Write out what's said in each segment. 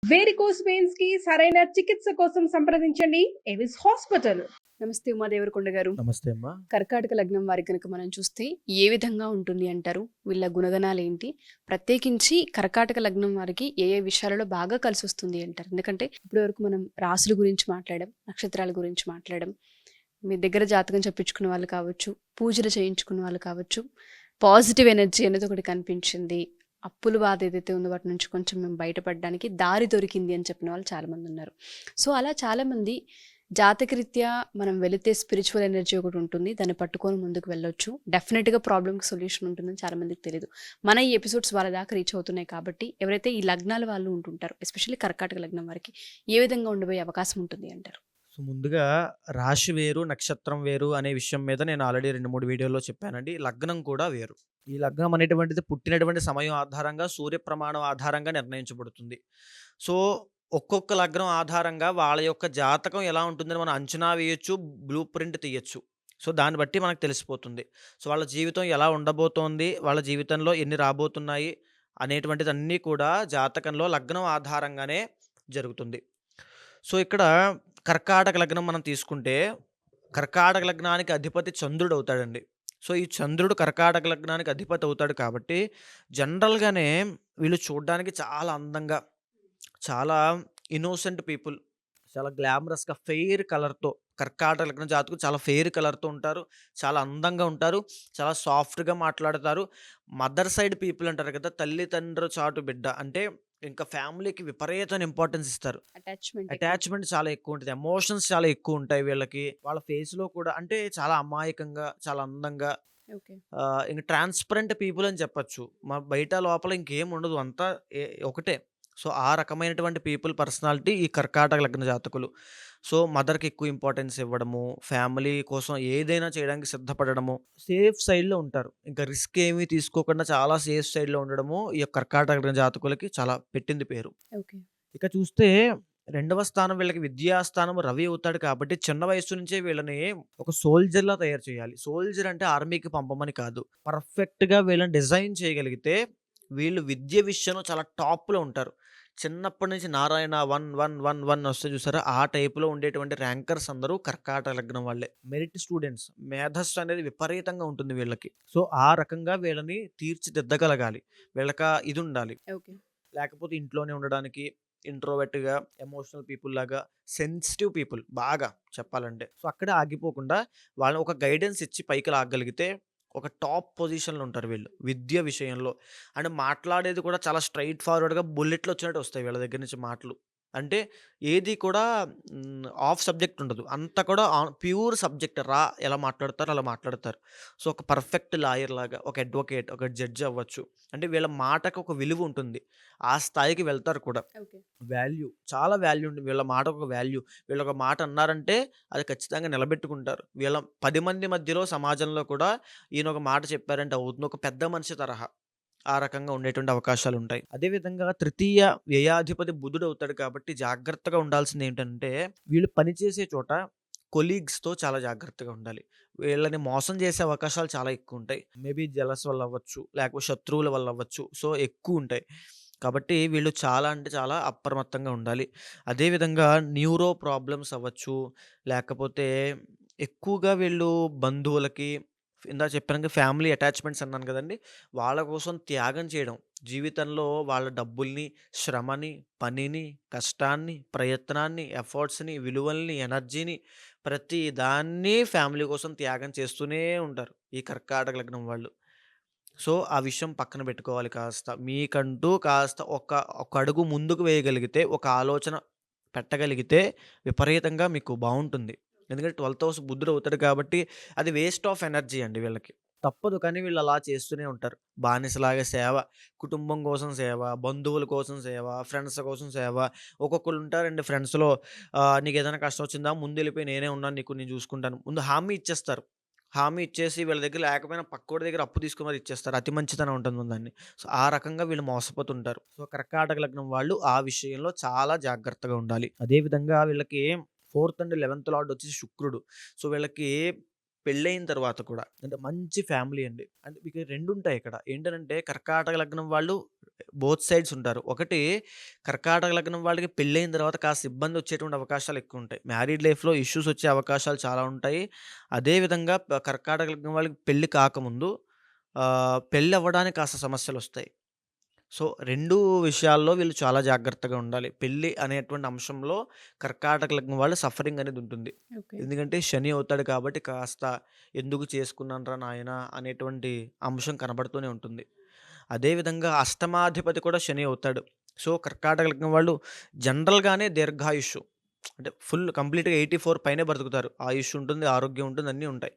Varicose veins కి సరైన చికిత్స కోసం సంప్రదించండి ఎవిస్ హాస్పిటల్. నమస్తే ఉమాదేవరకొండ గారు. నమస్తే అమ్మా. కర్కాటక లగ్నం వారి కనుక మనం చూస్తే ఏ విధంగా ఉంటుంది అంటారు? వీళ్ళ గుణగణాలు ఏంటి? ప్రత్యేకించి కర్కాటక లగ్నం వారికి ఏ ఏ విషయాలలో బాగా కలిసి వస్తుంది అంటారు? ఎందుకంటే ఇప్పటి వరకు మనం రాసుల గురించి మాట్లాడాం, నక్షత్రాల గురించి మాట్లాడాం. మీ దగ్గర జాతకం చెప్పించుకున్న వాళ్ళు కావచ్చు, పూజలు చేయించుకున్న వాళ్ళు కావచ్చు, పాజిటివ్ ఎనర్జీ అనేది ఒకటి కనిపించింది, అప్పుల బాధ ఏదైతే ఉందో వాటి నుంచి కొంచెం మేము బయటపడడానికి దారి దొరికింది అని చెప్పిన వాళ్ళు చాలామంది ఉన్నారు. సో అలా చాలామంది జాతకరీత్యా మనం వెళితే స్పిరిచువల్ ఎనర్జీ ఒకటి ఉంటుంది, దాన్ని పట్టుకొని ముందుకు వెళ్ళొచ్చు, డెఫినెట్గా ప్రాబ్లమ్కి సొల్యూషన్ ఉంటుందని చాలామందికి తెలియదు. మన ఈ ఎపిసోడ్స్ వాళ్ళ దాకా రీచ్ అవుతున్నాయి కాబట్టి ఎవరైతే ఈ లగ్నాల వాళ్ళు ఉంటుంటారో, ఎస్పెషల్లీ కర్కాటక లగ్నం వారికి ఏ విధంగా ఉండబోయే అవకాశం ఉంటుంది అంటారు? సో ముందుగా రాశి వేరు, నక్షత్రం వేరు అనే విషయం మీద నేను ఆల్రెడీ 2, 3 వీడియోల్లో చెప్పానండి. లగ్నం కూడా వేరు. ఈ లగ్నం అనేటువంటిది పుట్టినటువంటి సమయం ఆధారంగా, సూర్య ప్రమాణం ఆధారంగా నిర్ణయించబడుతుంది. సో ఒక్కొక్క లగ్నం ఆధారంగా వాళ్ళ యొక్క జాతకం ఎలా ఉంటుందని మనం అంచనా వేయొచ్చు, బ్లూ ప్రింట్ తీయొచ్చు. సో దాన్ని బట్టి మనకు తెలిసిపోతుంది. సో వాళ్ళ జీవితం ఎలా ఉండబోతోంది, వాళ్ళ జీవితంలో ఎన్ని రాబోతున్నాయి అనేటువంటిది అన్నీ కూడా జాతకంలో లగ్నం ఆధారంగానే జరుగుతుంది. సో ఇక్కడ కర్కాటక లగ్నం మనం తీసుకుంటే, కర్కాటక లగ్నానికి అధిపతి చంద్రుడు అవుతాడండి. సో ఈ చంద్రుడు కర్కాటక లగ్నానికి అధిపతి అవుతాడు కాబట్టి జనరల్‌గానే వీళ్ళు చూడ్డానికి చాలా అందంగా, చాలా ఇన్నోసెంట్ పీపుల్, చాలా గ్లామరస్‌గా ఫెయిర్ కలర్‌తో, కర్కాటక లగ్నం జాతకులు చాలా ఫెయిర్ కలర్‌తో ఉంటారు. చాలా అందంగా ఉంటారు. చాలా సాఫ్ట్‌గా మాట్లాడతారు. మదర్ సైడ్ పీపుల్ అంటారు కదా! తల్లిదండ్రుల చాటు బిడ్డ. అంటే ఇంకా ఫ్యామిలీకి విపరీతమైన ఇంపార్టెన్స్ ఇస్తారు. అటాచ్మెంట్ ఎక్కువ. అటాచ్‌మెంట్ చాలా ఎక్కువుంటది. ఎమోషన్స్ చాలా ఎక్కువుంటాయి వీళ్ళకి. వాళ్ళ ఫేస్‌లో కూడా అంటే చాలా అమాయకంగా, చాలా అందంగా, ఓకే. ఇంక ట్రాన్స్‌పరెంట్ పీపుల్ అని చెప్పొచ్చు. బయట లోపల ఇంకేం ఉండదు. అంతా ఒకటే. సో, ఆ రకమైనటువంటి పీపుల్ పర్సనాలిటీ ఈ కర్కాటక లగ్న జాతకులు. సో, మదర్‌కి ఎక్కువ ఇంపార్టెన్స్ ఇవ్వడము, ఫ్యామిలీ కోసం ఏదైనా చేయడానికి సిద్ధపడడము, సేఫ్ సైడ్‌లో ఉంటారు. ఇంకా రిస్క్ ఏమీ తీసుకోకుండా చాలా సేఫ్ సైడ్‌లో ఉండడము ఈ యొక్క కర్కాటక లగ్న జాతకులకి చాలా పెట్టింది పేరు. ఓకే. ఇక చూస్తే రెండవ స్థానం వీళ్ళకి విద్యా స్థానం రవి అవుతాడు కాబట్టి చిన్న వయస్సు నుంచే వీళ్ళని ఒక సోల్జర్‌లా తయారు చేయాలి. సోల్జర్ అంటే ఆర్మీకి పంపమని కాదు. పర్ఫెక్ట్‌గా వీళ్ళని డిజైన్ చేయగలిగితే వీళ్ళు విద్య విషయంలో చాలా టాప్‌లో ఉంటారు. చిన్నప్పటి నుంచి నారాయణ 1, 1, 1, 1 వస్తాయి చూసారా? ఆ టైప్‌లో ఉండేటువంటి ర్యాంకర్స్ అందరూ కర్కాటక లగ్నం వాళ్ళే. Merit students. మేధస్సు అనేది విపరీతంగా ఉంటుంది వీళ్ళకి. సో, ఆ రకంగా వీళ్ళని తీర్చిదిద్దగలగాలి. వీళ్ళకా ఇదుండాలి. ఓకే. లేకపోతే ఇంట్లోనే ఉండడానికి ఇంట్రోవర్ట్‌గా, ఎమోషనల్ పీపుల్ లాగా, సెన్సిటివ్ పీపుల్ బాగా చెప్పాలంటే. సో, అక్కడే ఆగిపోకుండా వాళ్ళని ఒక గైడెన్స్ ఇచ్చి పైకి లాగగలిగితే ఒక టాప్ పొజిషన్‌లో ఉంటారు వీళ్ళు. విద్య విషయంలో. అండ్ మాట్లాడేది కూడా చాలా స్ట్రెయిట్ ఫార్వర్డ్‌గా బుల్లెట్‌లో వచ్చినట్టు వస్తాయి వీళ్ళ దగ్గర నుంచి మాటలు. అంటే ఏది కూడా ఆఫ్ సబ్జెక్ట్ ఉండదు. అంతా కూడా ప్యూర్ సబ్జెక్ట్ ఎలా మాట్లాడతారో అలా మాట్లాడతారు. సో, ఒక పర్ఫెక్ట్ లాయర్ లాగా, ఒక అడ్వొకేట్, ఒక జడ్జ్ అవ్వచ్చు. అంటే వీళ్ళ మాటకు ఒక విలువ ఉంటుంది. ఆ స్థాయికి వెళ్తారు కూడా. ఓకే. వాల్యూ. చాలా వాల్యూ ఉంది. వీళ్ళ మాటకు ఒక వాల్యూ. వీళ్ళొక మాట అన్నారంటే అది ఖచ్చితంగా నిలబెట్టుకుంటారు. వీళ్ళ 10 మంది మధ్యలో సమాజంలో కూడా ఈయన ఒక మాట చెప్పారంటే అవుతుంది. ఒక పెద్ద మనిషి తరహా. ఆ రకంగా ఉండేటువంటి అవకాశాలుంటాయి. అదే విధంగా తృతీయ వ్యయాధిపతి బుధుడవుతాడు కాబట్టి జాగ్రత్తగా ఉండాల్సిందేంటంటే వీళ్ళు పనిచేసే చోట కొలీగ్స్‌తో చాలా జాగ్రత్తగా ఉండాలి. వీళ్ళని మోసం చేసే అవకాశాలు చాలా ఎక్కువుంటాయి. మేబీ జెలస్ వల్ల అవ్వచ్చు, లేకపోతే శత్రువుల వల్ల అవ్వచ్చు. సో, ఎక్కువుంటాయి. కాబట్టి వీళ్ళు చాలా అంటే చాలా అప్రమత్తంగా ఉండాలి. అదే విధంగా న్యూరో ప్రాబ్లమ్స్ అవ్వచ్చు, లేకపోతే ఎక్కువగా వీళ్ళు బంధువులకి ఇందాక చెప్పాను కదా! ఫ్యామిలీ అటాచ్‌మెంట్స్ అన్నాను కదండీ! వాళ్ళ కోసం త్యాగం చేయడం. జీవితంలో వాళ్ళ డబ్బుల్ని, శ్రమని, పనిని, కష్టాన్ని, ప్రయత్నాన్ని, ఎఫర్ట్స్‌ని, విలువల్ని, ఎనర్జీని ప్రతి దాన్ని ఫ్యామిలీ కోసం త్యాగం చేస్తూనే ఉంటారు. ఈ కర్కాటక లగ్నం వాళ్ళు. సో, ఆ విషయం పక్కన పెట్టుకోవాలి కాస్త. మీకంటూ కాస్త ఒక అడుగు ముందుకు వేయగలిగితే, ఒక ఆలోచన పెట్టగలిగితే విపరీతంగా మీకు బావుంటుంది. ఎందుకంటే 12థ్ హౌస్ బుద్ధుడవుతాడు కాబట్టి అది వేస్ట్ ఆఫ్ ఎనర్జీ అండి వీళ్ళకి. తప్పదు కానీ వీళ్ళు అలా చేస్తూనే ఉంటారు. బానిసలాగా సేవ, కుటుంబం కోసం సేవ, బంధువుల కోసం సేవ, ఫ్రెండ్స్ కోసం సేవ. ఒక్కొక్కళ్ళు ఉంటారండి ఫ్రెండ్స్‌లో నీకేదైనా కష్టం వచ్చిందా ముందెళ్ళిపోయి నేనే ఉన్నాను నీకు నేను చూసుకుంటాను. ముందు హామీ ఇచ్చేస్తారు. హామీ ఇచ్చేసి వీళ్ళ దగ్గర లేకపోయినా పక్కోడి దగ్గర అప్పు తీసుకొని మరి ఇచ్చేస్తారు. అతి మంచితనం ఉంటుంది ముందండి. సో, ఆ రకంగా వీళ్ళు మోసపోతుంటారు. సో, కర్కాటక లగ్నం వాళ్ళు ఆ విషయంలో చాలా జాగ్రత్తగా ఉండాలి. అదే విధంగా వీళ్ళకి 4థ్ అండ్ 11థ్ లార్డ్ వచ్చేసి శుక్రుడు. సో, వీళ్ళకి పెళ్ళైన తర్వాత కూడా అంటే మంచి ఫ్యామిలీ అండి. అంటే మీకు 2 ఉంటాయి ఇక్కడ. ఏంటనంటే కర్కాటక లగ్నం వాళ్ళు బోత్ సైడ్స్ ఉంటారు. ఒకటి కర్కాటక లగ్నం వాళ్ళకి పెళ్ళైన తర్వాత కాస్త ఇబ్బందొచ్చేటువంటి అవకాశాలు ఎక్కువుంటాయి. మ్యారీడ్ లైఫ్‌లో ఇష్యూస్ వచ్చే అవకాశాలు చాలా ఉంటాయి. అదే విధంగా కర్కాటక లగ్నం వాళ్ళకి పెళ్లి కాకముందు పెళ్లవ్వడానికి కాస్త సమస్యలొస్తాయి. సో, 2 విషయాల్లో వీళ్ళు చాలా జాగ్రత్తగా ఉండాలి. పెళ్లి అనేటువంటి అంశంలో కర్కాటక లగ్నం వాళ్ళు సఫరింగ్ అనేదుంటుంది. ఓకే. ఎందుకంటే శని అవుతాడు కాబట్టి కాస్త ఎందుకు చేసుకున్నానురా నాయనా అనేటువంటి అంశం కనబడుతూనే ఉంటుంది. అదే విధంగా అష్టమాధిపతి కూడా శని అవుతాడు. సో, కర్కాటక లగ్నం వాళ్ళు జనరల్‌గానే దీర్ఘాయుష్షు. అంటే ఫుల్ కంప్లీట్‌గా 84 పైనే బ్రతుకుతారు. ఆయుష్ ఉంటుంది, ఆరోగ్యం ఉంటుంది, అన్నీ ఉంటాయి.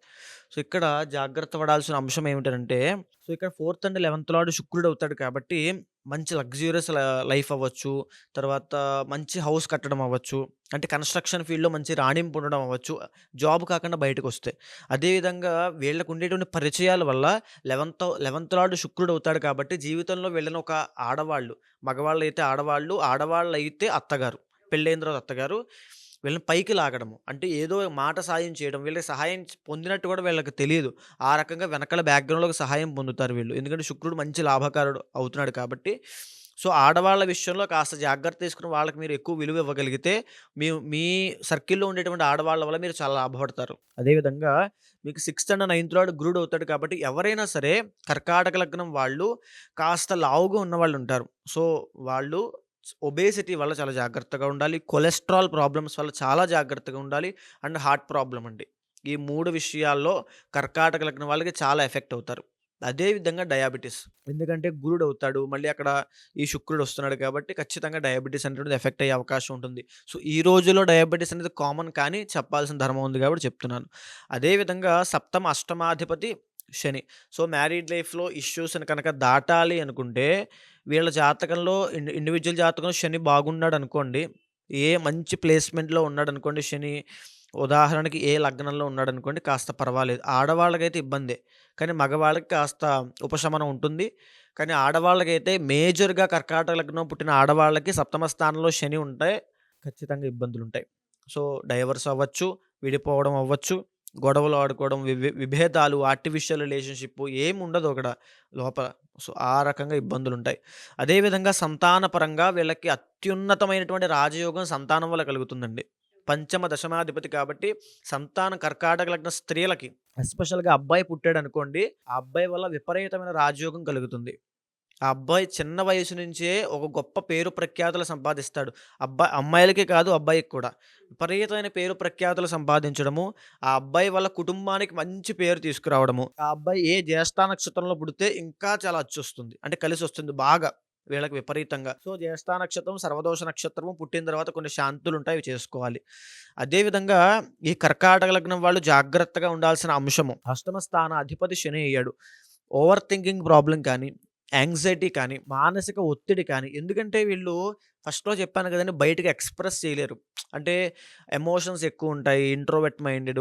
సో, ఇక్కడ జాగ్రత్త పడాల్సిన అంశం ఏమిటనంటే, సో, ఇక్కడ 4థ్ అండ్ 11థ్ లార్డ్ శుక్రుడు అవుతాడు కాబట్టి, మంచి లగ్జూరియస్ లైఫ్ అవ్వచ్చు, తర్వాత మంచి హౌస్ కట్టడం అవ్వచ్చు, అంటే కన్‌స్ట్రక్షన్ ఫీల్డ్‌లో మంచి రాణింపు ఉండడం అవ్వచ్చు, జాబ్ కాకుండా బయటకొస్తే. అదే విధంగా వీళ్ళకు ఉండేటువంటి పరిచయాల వల్ల 11థ్ లార్డ్ శుక్రుడు అవుతాడు కాబట్టి, జీవితంలో వీళ్ళని ఒక ఆడవాళ్ళు, మగవాళ్ళైతే ఆడవాళ్ళు, ఆడవాళ్ళైతే అత్తగారు. పెళ్ళైన తర్వాత అత్తగారు వీళ్ళని పైకి లాగడము. అంటే ఏదో మాట సాయం చేయడం. వీళ్ళకి సహాయం పొందినట్టు కూడా వీళ్ళకి తెలీదు. ఆ రకంగా వెనకాల బ్యాక్‌గ్రౌండ్‌లో ఒక సహాయం పొందుతారు వీళ్ళు. ఎందుకంటే శుక్రుడు మంచి లాభకారుడు అవుతున్నాడు కాబట్టి. సో, ఆడవాళ్ళ విషయంలో కాస్త జాగ్రత్త తీసుకొని వాళ్ళకి మీరు ఎక్కువ విలువ ఇవ్వగలిగితే మీ మీ సర్కిల్‌లో ఉండేటువంటి ఆడవాళ్ళ వల్ల మీరు చాలా లాభపడతారు. అదే విధంగా మీకు 6థ్ అండ్ 9థ్ లార్డ్ గురుడు అవుతాడు కాబట్టి ఎవరైనా సరే కర్కాటక లగ్నం వాళ్ళు కాస్త లావుగా ఉన్నవాళ్ళుంటారు. సో, వాళ్ళు ఒబేసిటీ వల్ల చాలా జాగ్రత్తగా ఉండాలి. కొలెస్ట్రాల్ ప్రాబ్లమ్స్ వల్ల చాలా జాగ్రత్తగా ఉండాలి. అండ్ హార్ట్ ప్రాబ్లమ్ అండి. ఈ 3 విషయాల్లో కర్కాటక లగ్నం వాళ్ళకి చాలా ఎఫెక్ట్ అవుతారు. అదే విధంగా డయాబెటిస్. ఎందుకంటే గురుడు అవుతాడు. మళ్ళీ అక్కడ ఈ శుక్రుడు వస్తున్నాడు కాబట్టి ఖచ్చితంగా డయాబెటిస్ అనేటువంటిది ఎఫెక్ట్ అయ్యే అవకాశం ఉంటుంది. సో, ఈ రోజుల్లో డయాబెటిస్ అనేది కామన్ కానీ చెప్పాల్సిన ధర్మం ఉంది కాబట్టి చెప్తున్నాను. అదే విధంగా సప్తమ, అష్టమాధిపతి శని. సో, మ్యారీడ్ లైఫ్‌లో ఇష్యూస్‌ని కనుక దాటాలి అనుకుంటే వీళ్ళ జాతకంలో ఇండివిడ్యువల్ జాతకంలో శని బాగున్నాడనుకోండి. ఏ మంచి ప్లేస్‌మెంట్‌లో ఉన్నాడనుకోండి శని. ఉదాహరణకి ఏ లగ్నంలో ఉన్నాడనుకోండి కాస్త పర్వాలేదు. ఆడవాళ్ళకైతే ఇబ్బందే. కానీ మగవాళ్ళకి కాస్త ఉపశమనం ఉంటుంది. కానీ ఆడవాళ్ళకైతే మేజర్‌గా కర్కాటక లగ్నం పుట్టిన ఆడవాళ్ళకి సప్తమ స్థానంలో శని ఉంటే ఖచ్చితంగా ఇబ్బందులుంటాయి. సో, డైవర్స్ అవ్వచ్చు, విడిపోవడం అవ్వచ్చు, గొడవలు ఆడుకోవడం, విభేదాలు, ఆర్టిఫిషియల్ రిలేషన్‌షిప్ ఏముండదు అక్కడ లోపల. సో, ఆ రకంగా ఇబ్బందులుంటాయి. అదే విధంగా సంతానపరంగా వీళ్ళకి అత్యున్నతమైనటువంటి రాజయోగం సంతానం వల్ల కలుగుతుందండి. పంచమ, దశమాధిపతి కాబట్టి సంతానం కర్కాటక లగ్న స్త్రీలకి ఎస్పెషల్‌గా అబ్బాయి పుట్టాడనుకోండి, ఆ అబ్బాయి వల్ల విపరీతమైన రాజయోగం కలుగుతుంది. ఆ అబ్బాయి చిన్న వయసు నుంచే ఒక గొప్ప పేరు ప్రఖ్యాతులు సంపాదిస్తాడు. అమ్మాయిలకే కాదు అబ్బాయికి కూడా. విపరీతమైన పేరు ప్రఖ్యాతులు సంపాదించడము, ఆ అబ్బాయి వల్ల కుటుంబానికి మంచి పేరు తీసుకురావడము. ఆ అబ్బాయి ఏ జ్యేష్ఠ నక్షత్రంలో పుడితే ఇంకా చాలా అచ్చొస్తుంది. అంటే కలిసొస్తుంది బాగా వీళ్ళకి విపరీతంగా. సో, జ్యేష్ఠ నక్షత్రం, సర్వదోష నక్షత్రము పుట్టిన తర్వాత కొన్ని శాంతులుంటాయి అవి చేసుకోవాలి. అదే విధంగా ఈ కర్కాటక లగ్నం వాళ్ళు జాగ్రత్తగా ఉండాల్సిన అంశము అష్టమ స్థాన అధిపతి శని అయ్యాడు. ఓవర్ థింకింగ్ ప్రాబ్లమ్ కానీ, యాంగ్జైటీ కానీ, మానసిక ఒత్తిడి కానీ ఎందుకంటే వీళ్ళు ఫస్ట్‌లో చెప్పాను కదండీ! బయటకి ఎక్స్‌ప్రెస్ చేయలేరు. అంటే ఎమోషన్స్ ఎక్కువుంటాయి. ఇంట్రోవర్ట్ మైండెడ్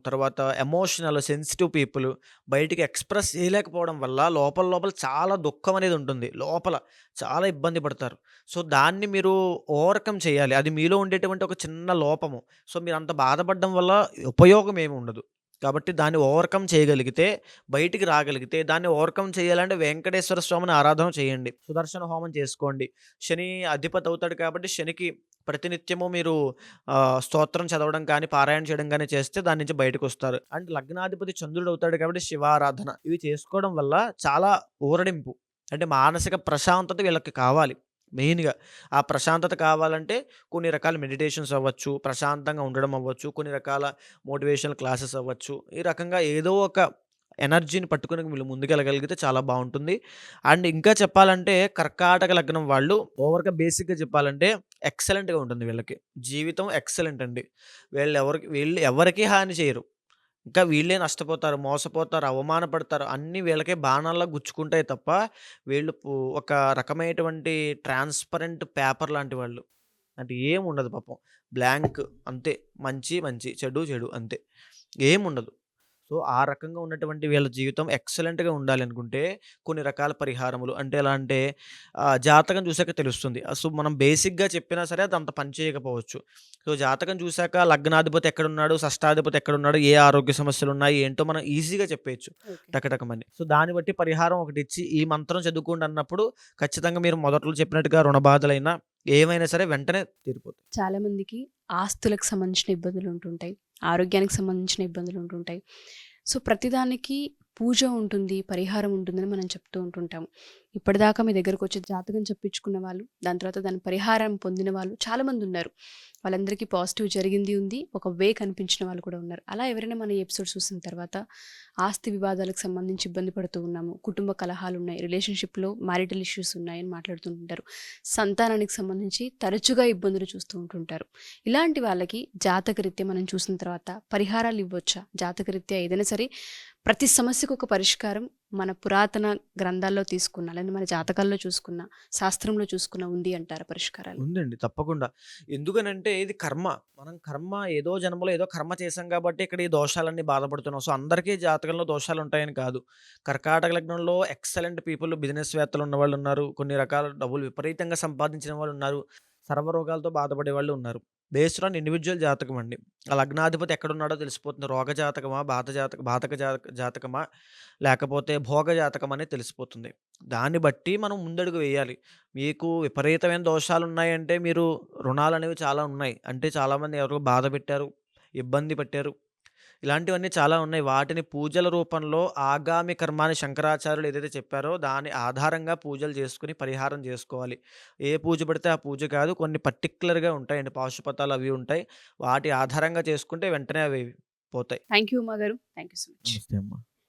తర్వాత ఎమోషనల్, సెన్సిటివ్ పీపుల్ బయటికి ఎక్స్‌ప్రెస్ చేయలేకపోవడం వల్ల లోపల లోపల చాలా దుఃఖం అనేది ఉంటుంది. లోపల చాలా ఇబ్బంది పడతారు. సో, దాన్ని మీరు ఓవర్‌కమ్ చేయాలి. అది మీలో ఉండేటువంటి ఒక చిన్న లోపము. సో, మీరంత బాధపడడం వల్ల ఉపయోగం ఏమి ఉండదు. కాబట్టి దాన్ని ఓవర్‌కమ్ చేయగలిగితే, బయటికి రాగలిగితే, దాన్ని ఓవర్‌కమ్ చేయాలంటే వెంకటేశ్వర స్వామిని ఆరాధన చేయండి. సుదర్శన హోమం చేసుకోండి. శని అధిపతి అవుతాడు కాబట్టి శనికి ప్రతినిత్యము మీరు స్తోత్రం చదవడం కానీ, పారాయణ చేయడం గాని చేస్తే దాని నుంచి బయటకొస్తారు. అండ్ లగ్నాధిపతి చంద్రుడు అవుతాడు కాబట్టి శివారాధన. ఇవి చేసుకోవడం వల్ల చాలా ఊరడింపు. అంటే మానసిక ప్రశాంతత వీళ్ళకి కావాలి మెయిన్‌గా. ఆ ప్రశాంతత కావాలంటే కొన్ని రకాల మెడిటేషన్స్ అవ్వచ్చు, ప్రశాంతంగా ఉండడం అవ్వచ్చు, కొన్ని రకాల మోటివేషనల్ క్లాసెస్ అవ్వచ్చు. ఈ రకంగా ఏదో ఒక ఎనర్జీని పట్టుకొని వీళ్ళు ముందుకెళ్ళగలిగితే చాలా బావుంటుంది. అండ్ ఇంకా చెప్పాలంటే కర్కాటక లగ్నం వాళ్ళు ఓవర్‌గా బేసిక్‌గా చెప్పాలంటే ఎక్సలెంట్‌గా ఉంటుంది వీళ్ళకి. జీవితం ఎక్సలెంట్ అండి. వీళ్ళు ఎవరికీ హాని చేయరు. ఇంకా వీళ్ళే నష్టపోతారు, మోసపోతారు, అవమానపడతారు. అన్నీ వీళ్ళకే బాణాల్లా గుచ్చుకుంటాయి తప్ప వీళ్ళు ఒక రకమైనటువంటి ట్రాన్స్‌పరెంట్ పేపర్ లాంటి వాళ్ళు. అంటే ఏముండదు పాపం. బ్లాంక్ అంతే. మంచి, మంచి. చెడు, చెడు అంతే. ఏముండదు. సో, సో, ఆ రకంగా ఉన్నటువంటి వీళ్ళ జీవితం ఎక్సలెంట్‌గా ఉండాలనుకుంటే కొన్ని రకాల పరిహారములు అంటే ఎలా అంటే జాతకం చూసాక తెలుస్తుంది. సో, మనం బేసిక్‌గా చెప్పినా సరే అదంత పని చేయకపోవచ్చు. సో, జాతకం చూసాక లగ్నాధిపతి ఎక్కడున్నాడు, షష్టాధిపతి ఎక్కడున్నాడు, ఏ ఆరోగ్య సమస్యలున్నాయి, ఏంటో మనం ఈజీగా చెప్పేయొచ్చు ఓకే. టకటకమని. సో, దాన్ని బట్టి పరిహారం ఒకటిచ్చి ఈ మంత్రం చదువుకోండి అన్నప్పుడు ఖచ్చితంగా మీరు మొదట్లో చెప్పినట్టుగా రుణ బాధలైనా ఏవైనా సరే వెంటనే తీరిపోతాయి. చాలా మందికి ఆస్తులకు సంబంధించిన ఇబ్బందులు ఉంటుంటాయి. ఆరోగ్యానికి సంబంధించిన ఇబ్బందులు ఉంటుంటాయి. సో, ప్రతిదానికి పూజ ఉంటుంది, పరిహారం ఉంటుందని మనం చెప్తూ ఉంటుంటాము. ఇప్పటిదాకా మీ దగ్గరకొచ్చి జాతకం చెప్పించుకున్న వాళ్ళు, దాని తర్వాత దాని పరిహారం పొందిన వాళ్ళు చాలామంది ఉన్నారు. వాళ్ళందరికీ పాజిటివ్ జరిగింది ఉంది. ఒక వే కనిపించిన వాళ్ళు కూడా ఉన్నారు. అలా ఎవరైనా మన ఎపిసోడ్ చూసిన తర్వాత ఆస్తి వివాదాలకు సంబంధించి ఇబ్బంది పడుతూ ఉన్నాము, కుటుంబ కలహాలున్నాయి, రిలేషన్‌షిప్‌లో మ్యారిటల్ ఇష్యూస్ ఉన్నాయని మాట్లాడుతుంటారు. సంతానానికి సంబంధించి తరచుగా ఇబ్బందులు చూస్తూ ఉంటుంటారు. ఇలాంటి వాళ్ళకి జాతకరీత్యా మనం చూసిన తర్వాత పరిహారాలు ఇవ్వొచ్చా? జాతకరీత్యా ఏదైనా సరే ప్రతి సమస్యకు ఒక పరిష్కారం మన పురాతన గ్రంథాల్లో తీసుకున్న, లేదా మన జాతకాల్లో చూసుకున్న, శాస్త్రంలో చూసుకున్న ఉంది అంటారా పరిష్కారాలు? ఉందండి. తప్పకుండా. ఎందుకనంటే ఇది కర్మ. మనం కర్మ ఏదో జన్మలో ఏదో కర్మ చేశాం కాబట్టి ఇక్కడ ఈ దోషాలన్నీ బాధపడుతున్నాం. సో, అందరికీ జాతకంలో దోషాలుంటాయని కాదు. కర్కాటక లగ్నంలో ఎక్సలెంట్ పీపుల్ బిజినెస్‌వేత్తలు ఉన్నవాళ్ళున్నారు. కొన్ని రకాల డబ్బులు విపరీతంగా సంపాదించిన వాళ్ళున్నారు. సర్వరోగాలతో బాధపడేవాళ్ళు ఉన్నారు. బేస్డ్ ఆన్ ఇండివిడ్యువల్ జాతకం అండి. ఆ లగ్నాధిపతి ఎక్కడున్నాడో తెలిసిపోతుంది. రోగ జాతకమా, బాధక జాతకమా, లేకపోతే భోగ జాతకమా అనేది తెలిసిపోతుంది. దాన్ని బట్టి మనం ముందడుగు వేయాలి. మీకు విపరీతమైన దోషాలున్నాయంటే మీరు రుణాలనేవి చాలా ఉన్నాయి. అంటే చాలామంది ఎవరో బాధ పెట్టారు, ఇబ్బంది పెట్టారు. ఇలాంటివన్నీ చాలా ఉన్నాయి. వాటిని పూజల రూపంలో ఆగామి కర్మ అని శంకరాచార్యులు ఏదైతే చెప్పారో దాని ఆధారంగా పూజలు చేసుకొని పరిహారం జేసుకోవాలి. ఏ పూజ పడితే ఆ పూజ కాదు. కొన్ని పర్టిక్యులర్‌గా ఉంటాయండి. పాశుపతాలు అవి ఉంటాయి. వాటి ఆధారంగా చేసుకుంటే వెంటనే అవి పోతాయి. థ్యాంక్ యూ ఉమా గారు. Thank you so much. నమస్తే అమ్మ.